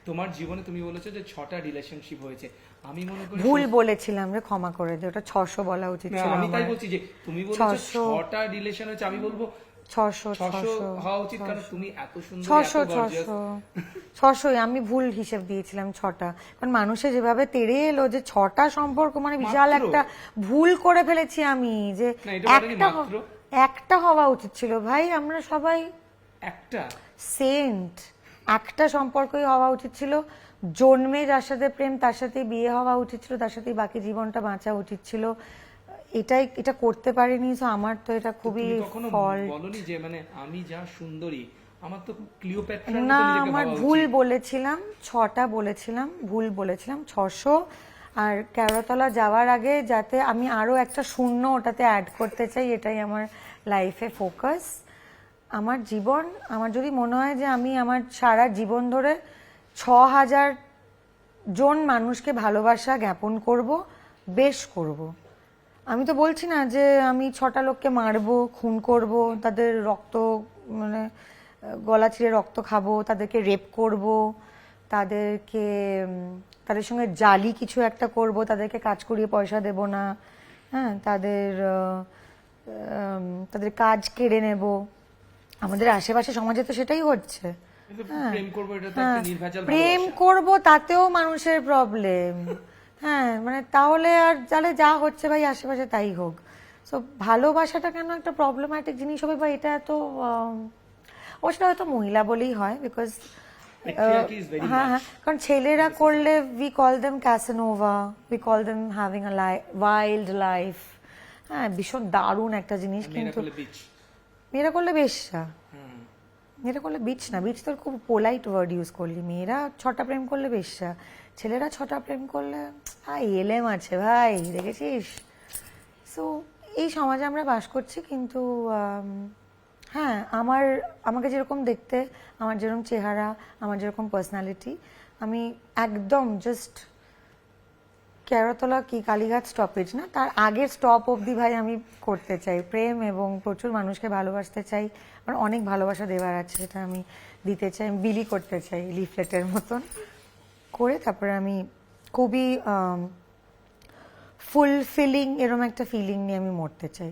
তোমার জীবনে তুমি বলেছো যে 6টা রিলেশনশিপ হয়েছে, আমি মনে করি ভুল বলেছিলাম রে, ক্ষমা করে দে, ওটা 600 বলা উচিত না, ছিল আমি তাই আমার। বলছি যে তুমি বলেছো 600 6টা রিলেশন হয়েছে, আমি বলবো 600 600 600 হওয়া উচিত, কারণ তুমি এত সুন্দর, এত 600 গর্জিয়াস। 600 আমি ভুল হিসেব দিয়েছিলাম 6টা, কারণ মানুষে যেভাবে তেড়ে এলো যে 6টা সম্পর্ক, মানে বিশাল মাত্র? একটা ভুল করে ফেলেছি আমি, যে না, এটা বলেনি মাত্র। একটা হওয়া উচিত ছিল ভাই, আমরা সবাই একটা সেন্ট, একটা সম্পর্কই হওয়া উচিত ছিল, জন্মে যার সাথে প্রেম তার সাথে বিয়ে হওয়া উচিত ছিল, তার সাথে বাকি জীবনটা বাঁচা উচিত ছিল, এটা করতে পারিনি, তো আমার তো এটা তো খুবই তুমি কখনো ফল্ট। বলনি যে মানে আমি যা সুন্দরী, আমার তো ক্লিওপেট্রার না, মতো নিজেকে আমার ভাবা ভুল উচিত। বলেছিলাম, 6টা বলেছিলাম, ভুল বলেছিলাম, 600। আর কেওড়াতলা যাওয়ার আগে যাতে আমি আরো একটা শূন্য ওটাতে অ্যাড করতে চাই, এটাই আমার লাইফে ফোকাস। আমার জীবন, আমার যদি মনে হয় যে আমি আমার সারা জীবন ধরে 6000 জন মানুষকে ভালোবাসা জ্ঞাপন করব, বেশ করব। আমি তো বলছি না যে আমি 6টা লোককে মারবো, খুন করব, তাদের রক্ত, মানে গলা ছিঁড়ে রক্ত খাবো, তাদেরকে রেপ করব, তাদেরকে তাদের সঙ্গে জালি কিছু একটা করব, তাদেরকে কাজ করিয়ে পয়সা দেব না, হ্যাঁ, তাদের কাজ কেড়ে নেব। আমাদের আশেপাশে সমাজে তো সেটাই হচ্ছে। কিন্তু হ্যাঁ, প্রেম করবো, এটা তো হ্যাঁ, একটা নির্ভেজাল প্রেম ভালোবাসা। করব তাতেও মানুষের প্রবলেম। হ্যাঁ, মানে তাহলে আর তাহলে যা হচ্ছে ভাই আশেপাশে তাই হোক। সো ভালোবাসাটা কেন একটা প্রবলেম্যাটিক জিনিস হবে, বা এটা এত ওটা হয়তো মহিলা বলেই হয়, বিকজ Patriarchy is very হ্যাঁ হ্যাঁ, much কারণ ছেলেরা করলে we call them Casanova, we call them having a wild life. হ্যাঁ, ভীষণ দারুণ একটা জিনিস, মেয়েরা কিন্তু করলে বিচ। মেয়েরা করলে বেশ্যা। মেয়েরা করলে বিচ না, বিচ তোর খুব পোলাইট ওয়ার্ড ইউজ করলি। মেয়েরা 6টা প্রেম করলে বেশ্যা, ছেলেরা 6টা প্রেম করলে এলেম আছে ভাই, দেখেছিস? সো এই সমাজে আমরা বাস করছি, কিন্তু হ্যাঁ, আমাকে যেরকম দেখতে, আমার যেরকম চেহারা, আমার যেরকম পার্সোনালিটি, আমি একদম জাস্ট কেওড়াতলা কি কালীঘাট স্টপেজ না, তার আগের স্টপ অবধি ভাই আমি করতে চাই প্রেম, এবং প্রচুর মানুষকে ভালোবাসতে চাই। আমার অনেক ভালোবাসা দেওয়ার আছে, সেটা আমি দিতে চাই, আমি বিলি করতে চাই লিফলেটের মতন করে, তারপরে আমি খুবই ফুলফিলিং এরম একটা ফিলিং নিয়ে আমি মরতে চাই।